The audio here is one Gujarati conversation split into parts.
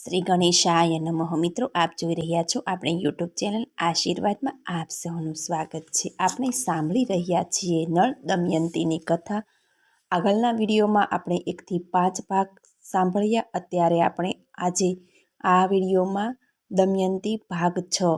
શ્રી ગણેશાય નમઃ. મિત્રો, આપ જોઈ રહ્યા છો આપણે યુટ્યુબ ચેનલ આશીર્વાદમાં આપ સૌનું સ્વાગત છે. આપણે સાંભળી રહ્યા છીએ નળ દમયંતીની કથા. આગળના વિડીયોમાં આપણે 1 થી 5 ભાગ સાંભળ્યા. અત્યારે આપણે આજે આ વિડીયોમાં દમયંતી ભાગ 6,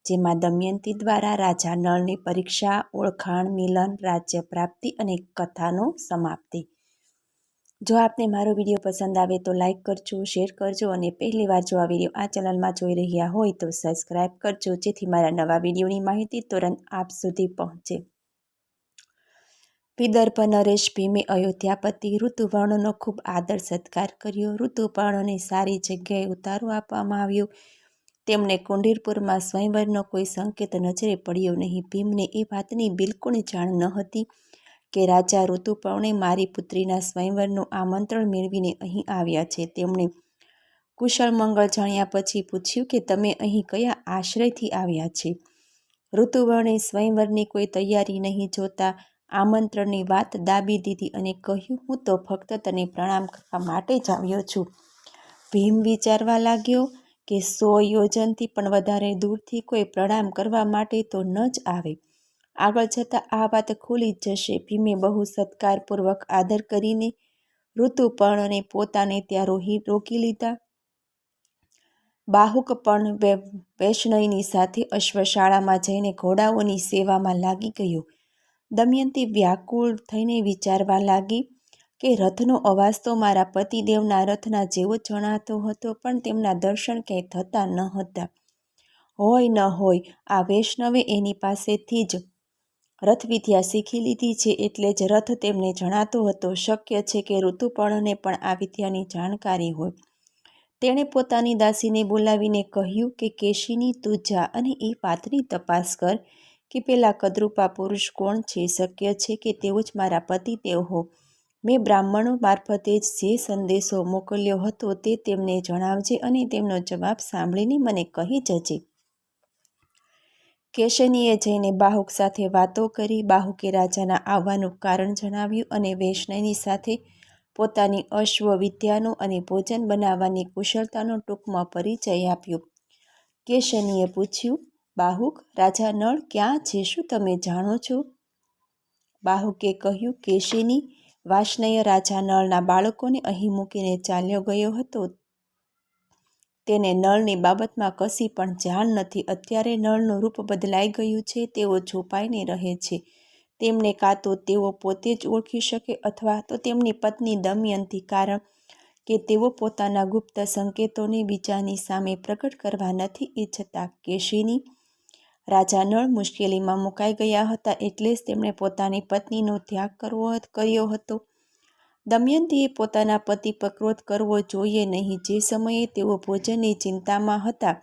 જેમાં દમયંતી દ્વારા રાજા નળની પરીક્ષા, ઓળખાણ, મિલન, રાજ્ય પ્રાપ્તિ અને કથાનો સમાપ્તિ. જો આપને મારો વિડીયો પસંદ આવે તો લાઇક કરજો, શેર કરજો અને પહેલીવાર જો આ વિડીયો આ ચેનલમાં જોઈ રહ્યા હોય તો સબસ્ક્રાઈબ કરજો, જેથી મારા નવા વિડીયોની માહિતી તુરંત આપ સુધી પહોંચે. વિદર્ભ નરેશ ભીમે અયોધ્યાપતિ ઋતુપર્ણનો ખૂબ આદર સત્કાર કર્યો. ઋતુપર્ણને સારી જગ્યાએ ઉતારો આપવામાં આવ્યો. તેમને કુંડીરપુરમાં સ્વયંવરનો કોઈ સંકેત નજરે પડ્યો નહીં. ભીમને એ વાતની બિલકુલ જાણ ન હતી કે રાજા ઋતુપર્ણે મારી પુત્રીના સ્વયંવરનું આમંત્રણ મેળવીને અહીં આવ્યા છે. તેમણે કુશળ મંગળ જાણ્યા પછી પૂછ્યું કે તમે અહીં કયા આશ્રયથી આવ્યા છે? ઋતુપર્ણે સ્વયંવરની કોઈ તૈયારી નહીં જોતા આમંત્રણની વાત દાબી દીધી અને કહ્યું, હું તો ફક્ત તને પ્રણામ કરવા માટે જ આવ્યો છું. ભીમ વિચારવા લાગ્યો કે 100 યોજનથી પણ વધારે દૂરથી કોઈ પ્રણામ કરવા માટે તો ન જ આવે. આગળ જતાં આ વાત ખુલી જ જશે. ભીમે બહુ સત્કારપૂર્વક આદર કરીને ઋતુપર્ણને પોતાને ત્યાં રોકી લીધા. બાહુક પણ વૈષ્ણયની સાથે અશ્વશાળામાં જઈને ઘોડાઓની સેવામાં લાગી ગયો. દમયંતી વ્યાકુળ થઈને વિચારવા લાગી કે રથનો અવાજ તો મારા પતિદેવના રથના જેવો જણાતો હતો, પણ તેમના દર્શન ક્યાંય થતા ન હતા. હોય ન હોય આ વૈષ્ણવે એની પાસેથી જ રથવિદ્યા શીખી લીધી છે, એટલે જ રથ તેમને જણાતો હતો. શક્ય છે કે ઋતુપર્ણને પણ આ વિદ્યાની જાણકારી હોય. તેણે પોતાની દાસીને બોલાવીને કહ્યું કે કેશિની, તું જા અને એ વાતની તપાસ કર કે પેલા કદરૂપા પુરુષ કોણ છે. શક્ય છે કે તેઓ જ મારા પતિદેવ હો. મેં બ્રાહ્મણો મારફતે જ જે સંદેશો મોકલ્યો હતો તે તેમને જણાવજે અને તેમનો જવાબ સાંભળીને મને કહી જજે. કેશિનીએ જઈને બાહુક સાથે વાતો કરી. બાહુકે રાજાના આવવાનું કારણ જણાવ્યું અને વૈષ્ણયની સાથે પોતાની અશ્વ વિદ્યાનો અને ભોજન બનાવવાની કુશળતાનો ટૂંકમાં પરિચય આપ્યો. કેશિનીએ પૂછ્યું, બાહુક, રાજા નળ ક્યાં છે? શું તમે જાણો છો? બાહુકે કહ્યું, કેશિની, વાર્ષ્ણેય રાજા નળના બાળકોને અહીં મૂકીને ચાલ્યો ગયો હતો. તેને નળની બાબતમાં કશી પણ જાણ નથી. અત્યારે નળનું રૂપ બદલાઈ ગયું છે. તેઓ છુપાઈને રહે છે. તેમને કાં તો તેઓ પોતે જ ઓળખી શકે અથવા તો તેમની પત્ની દમયંતી, કારણ કે તેઓ પોતાના ગુપ્ત સંકેતોને બીજાની સામે પ્રગટ કરવા નથી ઈચ્છતા. કેશિની, રાજા નળ મુશ્કેલીમાં મુકાઈ ગયા હતા, એટલે જ તેમણે પોતાની પત્નીનો ત્યાગ કર્યો હતો. દમયંતીએ પોતાના પતિ પર ક્રોધ કરવો જોઈએ નહીં. જે સમયે તેઓ ભોજનની ચિંતામાં હતા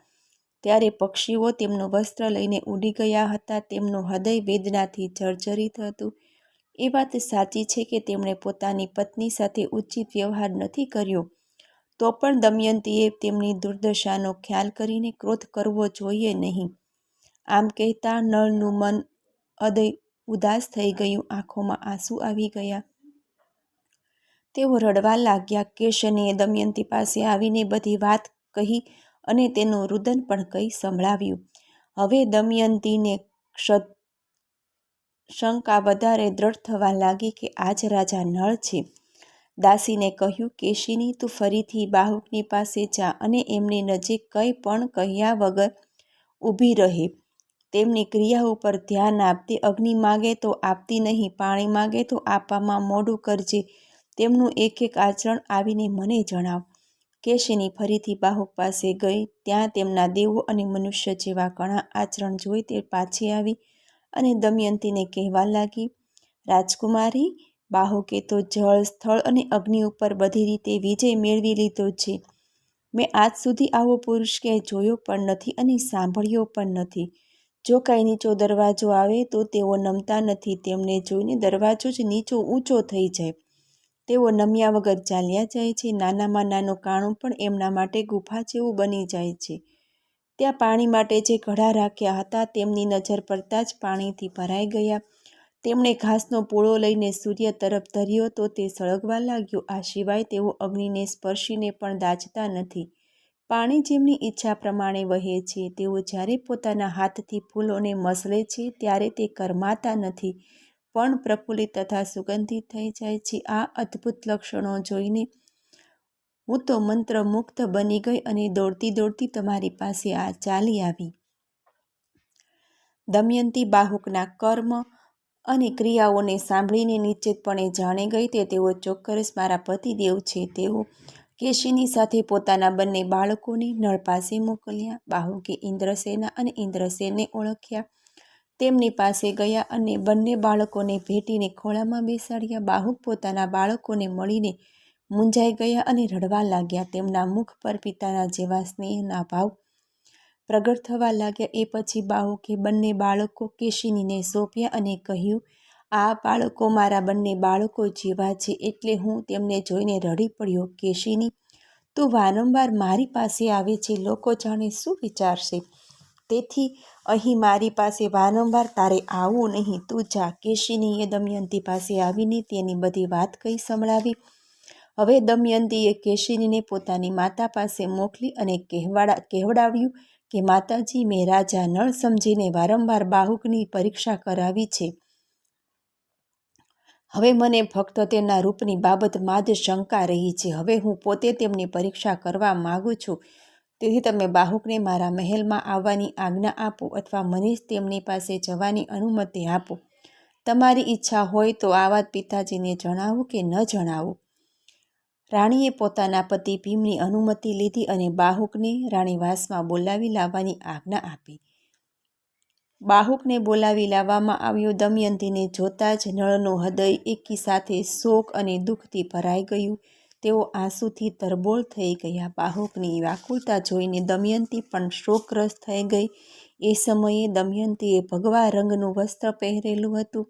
ત્યારે પક્ષીઓ તેમનું વસ્ત્ર લઈને ઉડી ગયા હતા. તેમનું હૃદય વેદનાથી જર્જરિત હતું. એ વાત સાચી છે કે તેમણે પોતાની પત્ની સાથે ઉચિત વ્યવહાર નથી કર્યો, તો પણ દમયંતીએ તેમની દુર્દશાનો ખ્યાલ કરીને ક્રોધ કરવો જોઈએ નહીં. આમ કહેતા નળનું મન ઉદાસ થઈ ગયું. આંખોમાં આંસુ આવી ગયા. તેઓ રડવા લાગ્યા. કેશિનીએ દમયંતી પાસે આવીને બધી વાત કહી અને તેનું રુદન પણ કહી સંભળાવ્યું. હવે દમયંતીને શંકા વધારે દ્રઢ થવા લાગી કે આ જ રાજા નળ છે. દાસીને કહ્યું, કેશિની, તું ફરીથી બાહુકની પાસે જા અને એમની નજીક કંઈ પણ કહ્યા વગર ઊભી રહે. તેમની ક્રિયા ઉપર ધ્યાન આપ. તે અગ્નિ માગે તો આપતી નહીં, પાણી માગે તો આપવામાં મોડું કરજે. તેમનું એક એક આચરણ આવીને મને જણાવ. કેશિની ફરીથી બાહુક પાસે ગઈ. ત્યાં તેમના દેવો અને મનુષ્ય જેવા ઘણા આચરણ જોઈ તે પાછી આવી અને દમયંતીને કહેવા લાગી, રાજકુમારી, બાહુકે તો જળ, સ્થળ અને અગ્નિ ઉપર બધી રીતે વિજય મેળવી લીધો છે. મેં આજ સુધી આવો પુરુષ ક્યાંય જોયો પણ નથી અને સાંભળ્યો પણ નથી. જો કાંઈ નીચો દરવાજો આવે તો તેઓ નમતા નથી. તેમને જોઈને દરવાજો જ નીચો ઊંચો થઈ જાય. તેઓ નમ્યા વગર ચાલ્યા જાય છે. નાનામાં નાનું કાણું પણ એમના માટે ગુફા જેવું બની જાય છે. ત્યાં પાણી માટે જે ઘડા રાખ્યા હતા તેમની નજર પડતા જ પાણીથી ભરાઈ ગયા. તેમણે ઘાસનો પૂળો લઈને સૂર્ય તરફ ધર્યો તો તે સળગવા લાગ્યો. આ સિવાય તેઓ અગ્નિને સ્પર્શીને પણ દાઝતા નથી. પાણી જેમની ઈચ્છા પ્રમાણે વહે છે, તેઓ જ્યારે પોતાના હાથથી ફૂલોને મસળે છે ત્યારે તે કરમાતા નથી, પણ પ્રફુલ્લિત તથા સુગંધિત થઈ જાય છે. આ અદ્ભુત લક્ષણો જોઈને હું તો મંત્રમુગ્ધ બની ગઈ અને દોડતી દોડતી તમારી પાસે ચાલી આવી. દમયંતી બાહુકના કર્મ અને ક્રિયાઓને સાંભળીને નિશ્ચિતપણે જાણી ગઈ તે તેઓ ચોક્કસ મારા પતિદેવ છે. તેઓ કેશીની સાથે પોતાના બંને બાળકોને નળ પાસે મોકલ્યા. બાહુકે ઇન્દ્રસેના અને ઇન્દ્રસેનને ઓળખ્યા. તેમની પાસે ગયા અને બંને બાળકોને ભેટીને ખોળામાં બેસાડ્યા. બાહુક પોતાના બાળકોને મળીને મૂંઝાઈ ગયા અને રડવા લાગ્યા. તેમના મુખ પર પિતાના જેવા સ્નેહના ભાવ પ્રગટ થવા લાગ્યા. એ પછી બાહુકે બંને બાળકો કેશિનીને સોંપ્યા અને કહ્યું, આ બાળકો મારા બંને બાળકો જેવા છે, એટલે હું તેમને જોઈને રડી પડ્યો. કેશિની, તું વારંવાર મારી પાસે આવે છે, લોકો જાણે શું વિચારશે? તેથી અહીં મારી પાસે વારંવાર તારે આવવું નહીં, તું જા. કેશિનીએ દમયંતી પાસે આવીને તેની બધી વાત કહી સંભળાવી. હવે દમયંતીએ કેશિનીને પોતાની માતા પાસે મોકલી અને કહેવડાવ્યું કે માતાજી, મેં રાજા નળ સમજીને વારંવાર બાહુકની પરીક્ષા કરાવી છે. હવે મને ફક્ત તેમના રૂપની બાબતમાં જ શંકા રહી છે. હવે હું પોતે તેમની પરીક્ષા કરવા માગું છું. તેથી તમે બાહુકને મારા મહેલમાં આવવાની આજ્ઞા આપો અથવા મને જ તેમની પાસે જવાની અનુમતિ આપો. તમારી ઈચ્છા હોય તો આ વાત પિતાજીને જણાવું કે ન જણાવું. રાણીએ પોતાના પતિ ભીમની અનુમતિ લીધી અને બાહુકને રાણીવાસમાં બોલાવી લાવવાની આજ્ઞા આપી. બાહુકને બોલાવી લાવવામાં આવ્યો. દમયંતીને જોતાં જ નળનું હૃદય એકી સાથે શોક અને દુઃખથી ભરાઈ ગયું. તેઓ આંસુથી તરબોળ થઈ ગયા. બાહુકની વ્યાકુળતા જોઈને દમયંતી પણ શોકગ્રસ્ત થઈ ગઈ. એ સમયે દમયંતીએ ભગવા રંગનું વસ્ત્ર પહેરેલું હતું,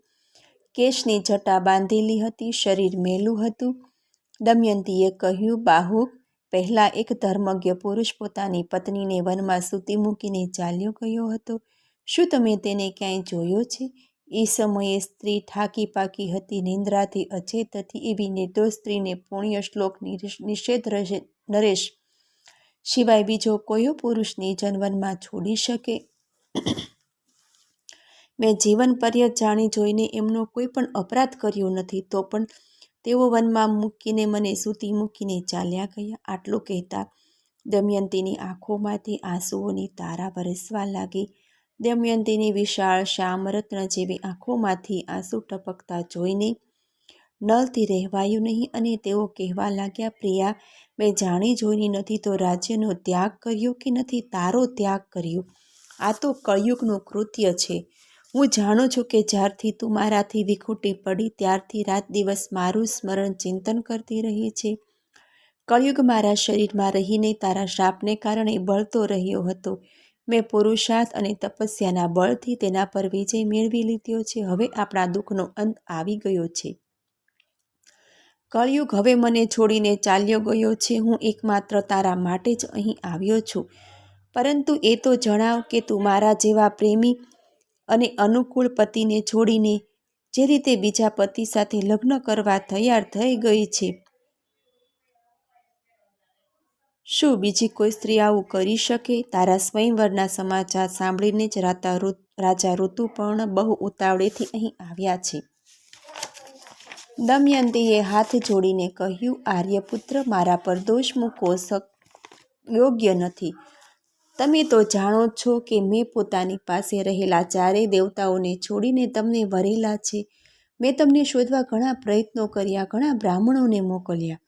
કેશની જટા બાંધેલી હતી, શરીર મેલું હતું. દમયંતીએ કહ્યું, બાહુક, પહેલાં એક ધર્મજ્ઞ પુરુષ પોતાની પત્નીને વનમાં સૂતી મૂકીને ચાલ્યો ગયો હતો. શું તમે તેને ક્યાંય જોયો છે? એ સમયે સ્ત્રી ઠાકી પાકી હતી, નિંદ્રાથી અચેત હતી. એવી નિર્દોષ સ્ત્રીને પુણ્ય શ્લોક નિષેધ નરેશ સિવાય બીજો કયો પુરુષ નિર્જન વનમાં છોડી શકે? મેં જીવન પર્યંત જાણી જોઈને એમનો કોઈ પણ અપરાધ કર્યો નથી, તો પણ તેઓ વનમાં મૂકીને મને સૂતી મૂકીને ચાલ્યા ગયા. આટલું કહેતા દમયંતીની આંખોમાંથી આંસુઓની ધારા વરસવા લાગી. દમયંતીની વિશાળ શ્યામરત્ન જેવી આંખોમાંથી આંસુ ટપકતા જોઈને નળથી રહેવાયું નહીં અને તેઓ કહેવા લાગ્યા, પ્રિયા, મેં જાણી જોઈને નથી તો રાજ્યનો ત્યાગ કર્યો કે નથી તારો ત્યાગ કર્યો. આ તો કળિયુગનું કૃત્ય છે. હું જાણું છું કે જ્યારથી તું મારાથી વિખૂટી પડી ત્યારથી રાત દિવસ મારું સ્મરણ ચિંતન કરતી રહી છે. કળિયુગ મારા શરીરમાં રહીને તારા શાપને કારણે બળતો રહ્યો હતો. મેં પુરુષાર્થ અને તપસ્યાના બળથી તેના પર વિજય મેળવી લીધો છે. હવે આપણા દુઃખનો અંત આવી ગયો છે. કળિયુગ હવે મને છોડીને ચાલ્યો ગયો છે. હું એકમાત્ર તારા માટે જ અહીં આવ્યો છું. પરંતુ એ તો જણાવ કે તું મારા જેવા પ્રેમી અને અનુકૂળ પતિને છોડીને જે રીતે બીજા પતિ સાથે લગ્ન કરવા તૈયાર થઈ ગઈ છે, શું બીજી કોઈ સ્ત્રી આવું કરી શકે? તારા સ્વયંવરના સમાચાર સાંભળીને જ રાજા ઋતુપર્ણ બહુ ઉતાવળેથી અહીં આવ્યા છે. દમયંતીએ હાથ જોડીને કહ્યું, આર્યપુત્ર, મારા પર દોષ મૂકવો યોગ્ય નથી. તમે તો જાણો છો કે મેં પોતાની પાસે રહેલા ચારેય દેવતાઓને છોડીને તમને વરેલા છે. મેં તમને શોધવા ઘણા પ્રયત્નો કર્યા, ઘણા બ્રાહ્મણોને મોકલ્યા.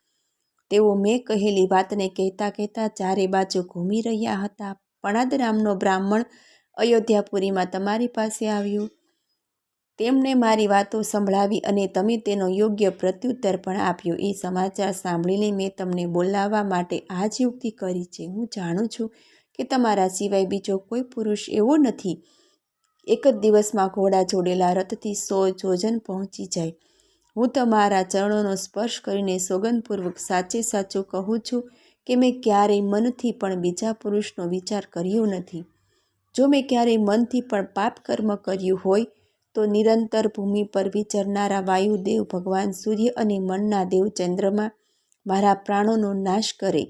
તેઓ મેં કહેલી વાતને કહેતા કહેતા ચારે બાજુ ઘૂમી રહ્યા હતા. પણાદ નામનો બ્રાહ્મણ અયોધ્યાપુરીમાં તમારી પાસે આવ્યો. તેમણે મારી વાતો સંભળાવી અને તમે તેનો યોગ્ય પ્રત્યુત્તર પણ આપ્યો. એ સમાચાર સાંભળીને મેં તમને બોલાવવા માટે આ જ યુક્તિ કરી છે. હું જાણું છું કે તમારા સિવાય બીજો કોઈ પુરુષ એવો નથી એક જ દિવસમાં ઘોડા જોડેલા રથથી 100 યોજન પહોંચી જાય. હું તમારા ચરણોનો સ્પર્શ કરીને સોગંદપૂર્વક સાચે સાચું કહું છું કે મેં ક્યારેય મનથી પણ બીજા પુરુષનો વિચાર કર્યો નથી. જો મેં ક્યારેય મનથી પણ પાપ કર્મ કર્યું હોય તો નિરંતર ભૂમિ પર વિચરનારા વાયુદેવ ભગવાન સૂર્ય અને મનના દેવ ચંદ્રમા મારા પ્રાણોનો નાશ કરે.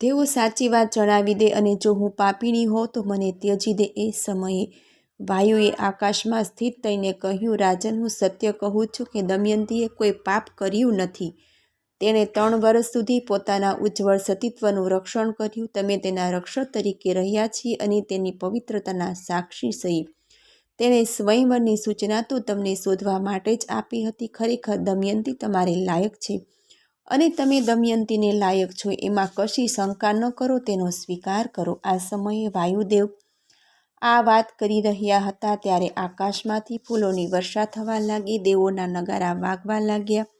તેઓ સાચી વાત જણાવી દે અને જો હું પાપીણી હોઉં તો મને ત્યજી દે. એ સમયે વાયુએ આકાશમાં સ્થિત થઈને કહ્યું, રાજન, હું સત્ય કહું છું કે દમયંતીએ કોઈ પાપ કર્યું નથી. તેણે 3 વર્ષ સુધી પોતાના ઉજ્જવળ સતીત્વનું રક્ષણ કર્યું. તમે તેના રક્ષક તરીકે રહ્યા છીએ અને તેની પવિત્રતાના સાક્ષી સહી. તેણે સ્વયંવરની સૂચના તો તમને શોધવા માટે જ આપી હતી. ખરેખર દમયંતી તમારે લાયક છે અને તમે દમયંતીને લાયક છો, એમાં કશી શંકા ન કરો, તેનો સ્વીકાર કરો. આ સમયે વાયુદેવ આ વાત કરી રહ્યા હતા ત્યારે આકાશમાંથી ફૂલોની વર્ષા થવા લાગી. દેવોના નગારા વાગવા લાગ્યા.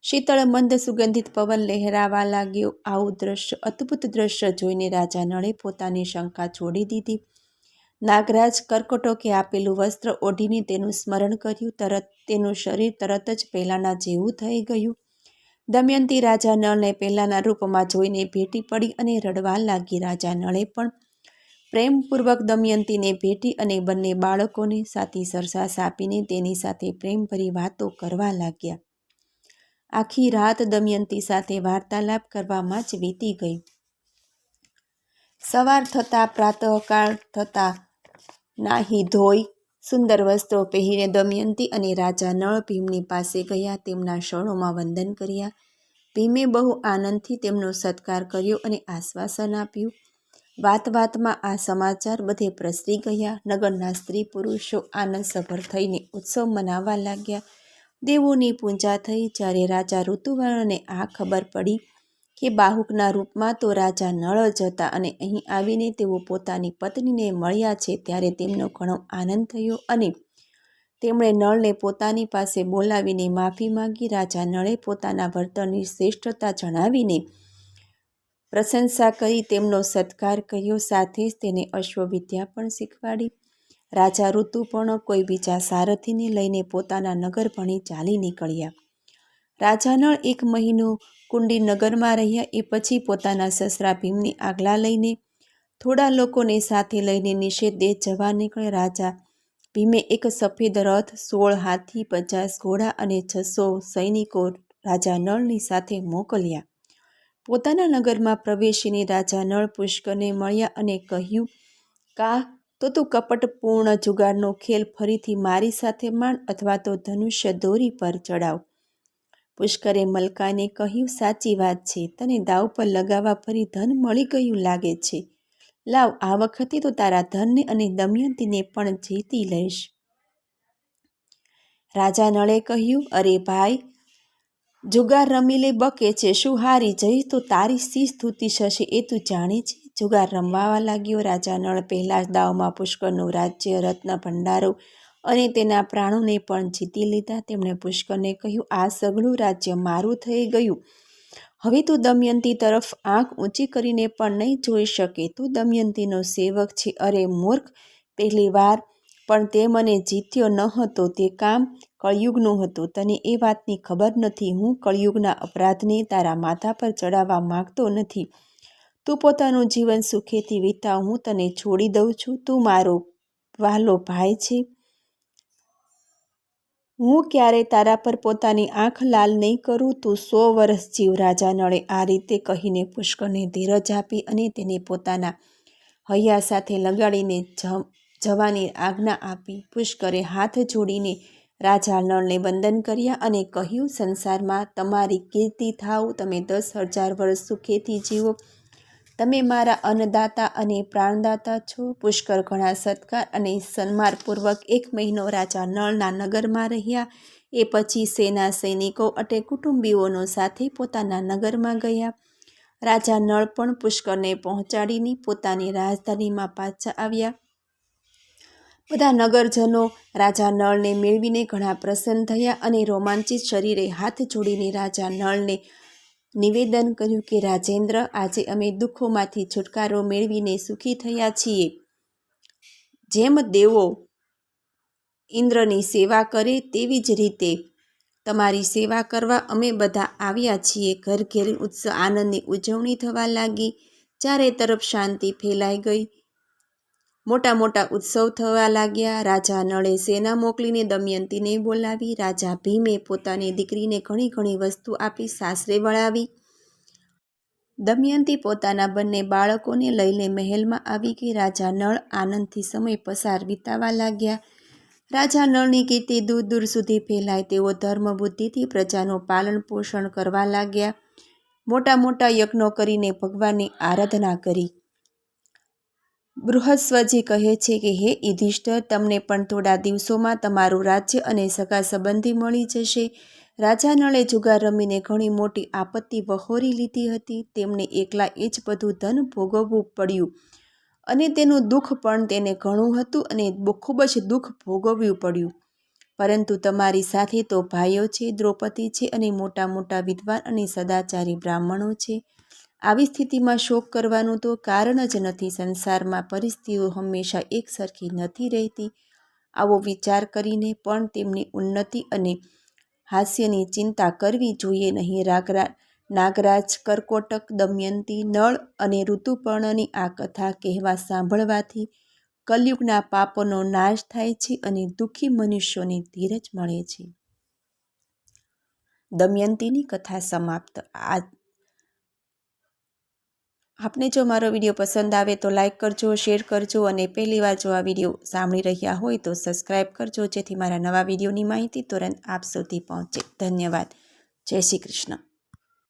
શીતળ મંદ સુગંધિત પવન લહેરાવા લાગ્યો. આવું દ્રશ્ય, અદ્ભુત દ્રશ્ય જોઈને રાજા નળે પોતાની શંકા છોડી દીધી. નાગરાજ કર્કટોકે આપેલું વસ્ત્ર ઓઢીને તેનું સ્મરણ કર્યું. તરત તેનું શરીર તરત જ પહેલાંના જેવું થઈ ગયું. દમયંતી રાજા નળને પહેલાંના રૂપમાં જોઈને ભેટી પડી અને રડવા લાગી. રાજા નળે પણ પ્રેમપૂર્વક દમયંતીને ભેટી અને બંને બાળકોને સાથી સરસાસ આપીને તેની સાથે પ્રેમભરી વાતો કરવા લાગ્યા. આખી રાત દમયંતી સાથે વાર્તાલાપ કરવામાં જ વીતી ગઈ. સવાર થતાં, પ્રાતઃકાળ થતાં, નાહી ધોઈ સુંદર વસ્ત્રો પહેરીને દમયંતી અને રાજા નળ ભીમની પાસે ગયા. તેમના શરણોમાં વંદન કર્યા. ભીમે બહુ આનંદથી તેમનો સત્કાર કર્યો અને આશ્વાસન આપ્યું. વાત વાતમાં આ સમાચાર બધે પ્રસરી ગયા. નગરના સ્ત્રી પુરુષો આનંદસભર થઈને ઉત્સવ મનાવવા લાગ્યા. દેવોની પૂજા થઈ. જ્યારે રાજા ઋતુવર્ણને આ ખબર પડી કે બાહુકના રૂપમાં તો રાજા નળ જ હતા અને અહીં આવીને તેઓ પોતાની પત્નીને મળ્યા છે, ત્યારે તેમનો ઘણો આનંદ થયો અને તેમણે નળને પોતાની પાસે બોલાવીને માફી માંગી. રાજા નળે પોતાના વર્તનની શ્રેષ્ઠતા જણાવીને પ્રશંસા કરી, તેમનો સત્કાર કર્યો. સાથે જ તેને અશ્વવિદ્યા પણ શીખવાડી. રાજા ઋતુ પણ કોઈ બીજા સારથીને લઈને પોતાના નગર ભણી ચાલી નીકળ્યા. રાજા નળ 1 મહિનો કુંડી નગરમાં રહ્યા. એ પછી પોતાના સસરા ભીમની આજ્ઞા લઈને થોડા લોકોને સાથે લઈને નિષેધ દેશ જવા નીકળ્યા. રાજા ભીમે એક સફેદ રથ, 16 હાથી, 50 ઘોડા અને 600 સૈનિકો રાજા નળની સાથે મોકલ્યા. પોતાના નગરમાં પ્રવેશીને રાજા નળ પુષ્કરને મળ્યા અને કહ્યું, કા તો તું કપટપૂર્ણ જુગારનો ખેલ ફરીથી મારી સાથે માંડ અથવા તો ધનુષ્ય દોરી પર ચડાવ. પુષ્કરે મલકાને કહ્યું, સાચી વાત છે, તને દાવ પર લગાવવા ફરી ધન મળી ગયું લાગે છે. લાવ, આ વખતે તો તારા ધનને અને દમયંતીને પણ જીતી લઈશ. રાજા નળે કહ્યું, અરે ભાઈ, જુગાર રમી લે બકે છે, શું હારી જઈશ તો તારી શી સ્તુતિ થશે એ તું જાણે છે. જુગાર રમવા લાગ્યો. રાજા નળ પહેલા જ દાવમાં પુષ્કરનું રાજ્ય, રત્ન ભંડારો અને તેના પ્રાણોને પણ જીતી લીધા. તેમણે પુષ્કરને કહ્યું, આ સઘળું રાજ્ય મારું થઈ ગયું. હવે તું દમયંતી તરફ આંખ ઊંચી કરીને પણ નહીં જોઈ શકે. તું દમયંતીનો સેવક છે. અરે મૂર્ખ, પહેલી વાર પણ તે મને જીત્યો ન હતો. તે કામ કળિયુગનું હતું. તને એ વાતની ખબર નથી. હું કળિયુગના અપરાધને તારા માથા પર ચડાવવા માંગતો નથી. તું પોતાનું જીવન સુખેથી વિતાવ. હું તને છોડી દઉં છું. તું મારો વહાલો ભાઈ છે. હું ક્યારેય તારા પર પોતાની આંખ લાલ નહીં કરું. તું 100 વર્ષ જીવ. રાજા નળે આ રીતે કહીને પુષ્કરને ધીરજ આપી અને તેને પોતાના હૈયા સાથે લગાડીને જવાની આજ્ઞા આપી. પુષ્કરે હાથ જોડીને રાજા નળને વંદન કર્યા અને કહ્યું, સંસારમાં તમારી કીર્તિ થાવ. તમે 10,000 વર્ષ સુખેથી જીવો. તમે મારા અન્નદાતા અને પ્રાણદાતા છો. પુષ્કર ઘણા સત્કાર અને સન્માનપૂર્વક 1 મહિનો રાજા નળના નગરમાં રહ્યા. એ પછી સેના, સૈનિકો અને કુટુંબીઓનો સાથે પોતાના નગરમાં ગયા. રાજા નળ પણ પુષ્કરને પહોંચાડીને પોતાની રાજધાનીમાં પાછા આવ્યા. બધા નગરજનો રાજા નળને મેળવીને ઘણા પ્રસન્ન થયા અને રોમાંચિત શરીરે હાથ જોડીને રાજા નળને નિવેદન કર્યું કે રાજેન્દ્ર, આજે અમે દુઃખોમાંથી છુટકારો મેળવીને સુખી થયા છીએ. જેમ દેવો ઇન્દ્રની સેવા કરે તેવી જ રીતે તમારી સેવા કરવા અમે બધા આવ્યા છીએ. ઘર ઘેર આનંદની ઉજવણી થવા લાગી. ચારે તરફ શાંતિ ફેલાઈ ગઈ. મોટા મોટા ઉત્સવ થવા લાગ્યા. રાજા નળે સેના મોકલીને દમયંતીને બોલાવી. રાજા ભીમે પોતાની દીકરીને ઘણી ઘણી વસ્તુ આપી સાસરે વળાવી. દમયંતી પોતાના બંને બાળકોને લઈને મહેલમાં આવી ગઈ. રાજા નળ આનંદથી સમય પસાર વિતાવા લાગ્યા. રાજા નળની કીર્તિ દૂર દૂર સુધી ફેલાય તેઓ ધર્મ બુદ્ધિથી પ્રજાનું પાલન પોષણ કરવા લાગ્યા. મોટા મોટા યજ્ઞો કરીને ભગવાનની આરાધના કરી. બૃહસ્પતિજી કહે છે કે હે યુધિષ્ઠિર, તમને પણ થોડા દિવસોમાં તમારું રાજ્ય અને સગા સંબંધી મળી જશે. રાજા નળે જુગાર રમીને ઘણી મોટી આપત્તિ વહોરી લીધી હતી. તેમને એકલા એ જ બધું ધન ભોગવવું પડ્યું અને તેનું દુઃખ પણ તેને ઘણું હતું અને ખૂબ જ દુઃખ ભોગવવું પડ્યું. પરંતુ તમારી સાથે તો ભાઈઓ છે, દ્રૌપદી છે અને મોટા મોટા વિદ્વાન અને સદાચારી બ્રાહ્મણો છે. આવી સ્થિતિમાં શોક કરવાનું તો કારણ જ નથી. સંસારમાં પરિસ્થિતિઓ હંમેશા એક સરખી નથી રહેતી. આવો વિચાર કરીને પણ તેમની ઉન્નતિ અને હાસ્યની ચિંતા કરવી જોઈએ નહીં. નાગરાજ, કરકોટક, દમયંતી, નળ અને ઋતુપર્ણની આ કથા કહેવા સાંભળવાથી કલયુગના પાપોનો નાશ થાય છે અને દુઃખી મનુષ્યોને ધીરજ મળે છે. દમયંતીની કથા સમાપ્ત. આપને જો મારો વિડીયો પસંદ આવે તો લાઈક કરજો, શેર કરજો અને પહેલીવાર જો આ વિડીયો સાંભળી રહ્યા હોય તો સબસ્ક્રાઈબ કરજો, જેથી મારા નવા વિડીયોની માહિતી તુરંત આપ સુધી પહોંચે. ધન્યવાદ. જય શ્રી કૃષ્ણ.